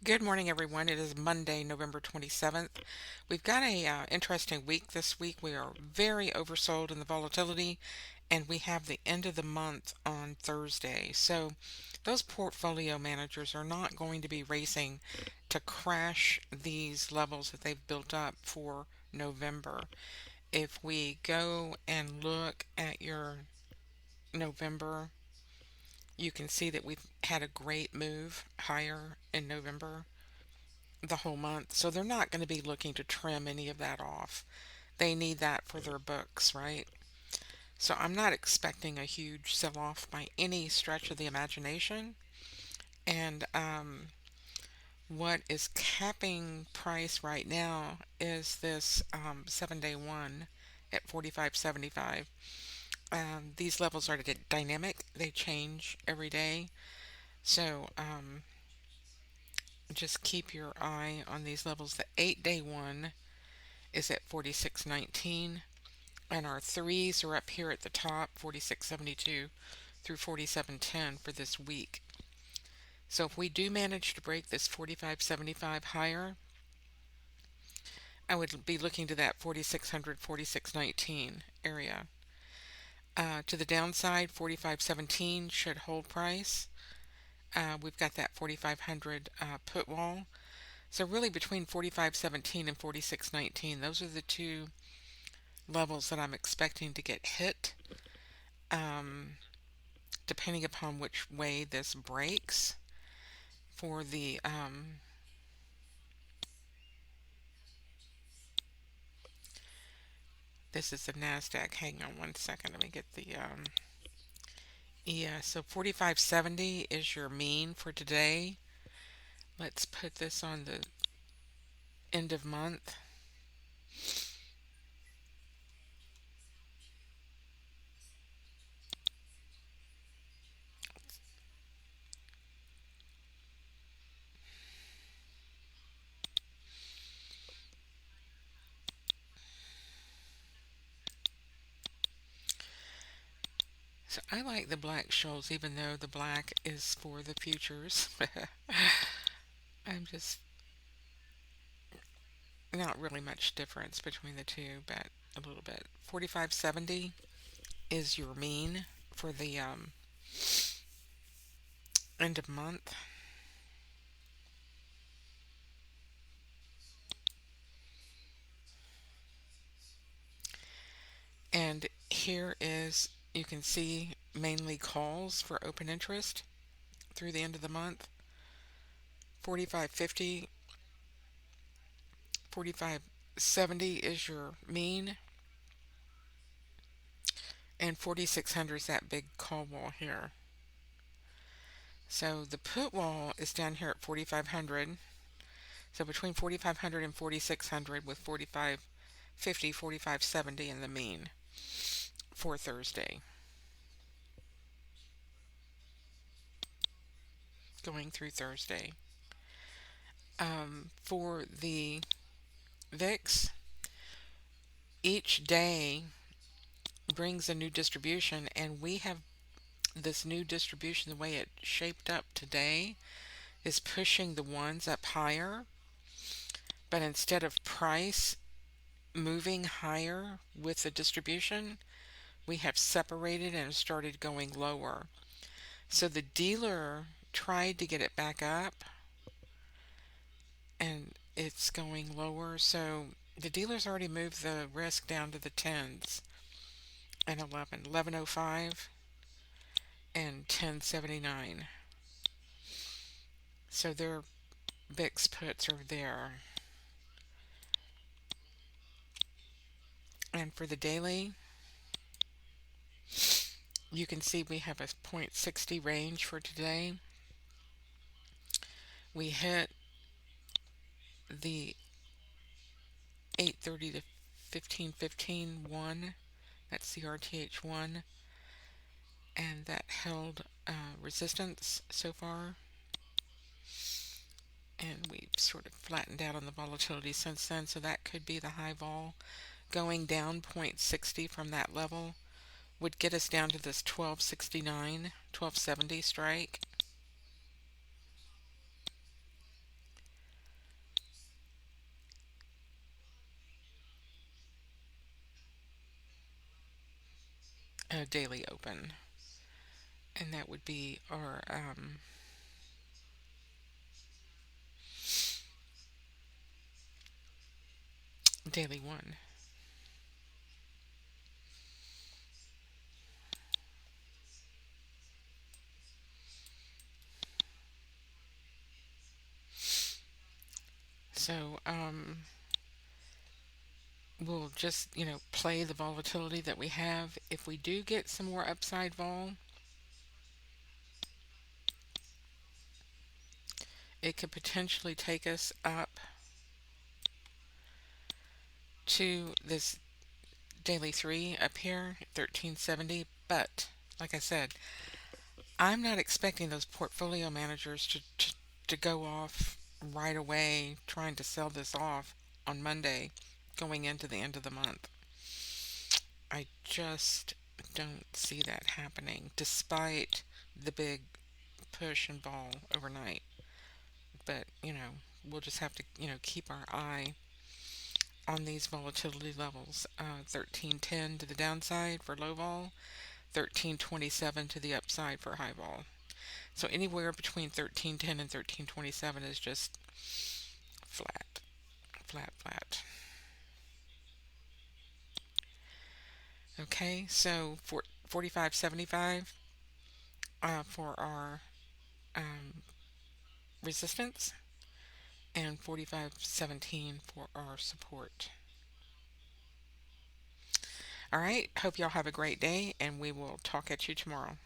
Good morning, everyone. It is Monday, November 27th. We've got a interesting week this week. We are very oversold in the volatility, and we have the end of the month on Thursday. So those portfolio managers are not going to be racing to crash these levels that they've built up for November. If we go and look at your November, you can see that we've had a great move higher in November the whole month. So they're not going to be looking to trim any of that off. They need that for their books, right? So I'm not expecting a huge sell off by any stretch of the imagination. And what is capping price right now is this 7-day one at 45.75. These levels are dynamic, they change every day. So just keep your eye on these levels. The 8-day one is at 46.19, and our threes are up here at the top, 46.72 through 47.10 for this week. So if we do manage to break this 45.75 higher, I would be looking to that 4600, 4619 area. To the downside, 45.17 should hold price. We've got that 4500 put wall. So really between 45.17 and 46.19, those are the two levels that I'm expecting to get hit, um, depending upon which way this breaks. For the this is the Nasdaq. Hang on one second. Let me get the yeah. So 45.70 is your mean for today. Let's put this on the end of month. So I like the black shoals, even though the black is for the futures. I'm just not really much difference between the two, but a little bit. 45.70 is your mean for the end of month. And here is, you can see mainly calls for open interest through the end of the month. 45.50, 45.70 is your mean, and 4600 is that big call wall here. So the put wall is down here at 4500. So between 4500 and 4600 with 45.50, 45.70 in the mean for Thursday. Going through Thursday. For the VIX, each day brings a new distribution, and we have this new distribution, the way it shaped up today, is pushing the ones up higher. But instead of price moving higher with the distribution, we have separated and started going lower. So the dealer tried to get it back up, and it's going lower. So the dealer's already moved the risk down to the tens and 1105 and 1079. So their VIX puts are there. And for the daily, you can see we have a 0.60 range for today. We hit the 830 to 1515 one. That's the RTH one, and that held resistance so far. And we've sort of flattened out on the volatility since then, so that could be the high vol. Going down 0.60 from that level would get us down to this 1269, 1270 strike. daily open, and that would be our daily one. So we'll just, play the volatility that we have. If we do get some more upside vol, it could potentially take us up to this daily three up here, 1370. But like I said, I'm not expecting those portfolio managers to go off right away trying to sell this off on Monday going into the end of the month. I just don't see that happening despite the big push and ball overnight. But, we'll just have to, keep our eye on these volatility levels. 1310 to the downside for low vol, 1327 to the upside for high vol. So anywhere between 1310 and 1327 is just flat, flat, flat. Okay, so for 45.75 for our um, resistance and 45.17 for our support. All right, hope y'all have a great day and we will talk at you tomorrow.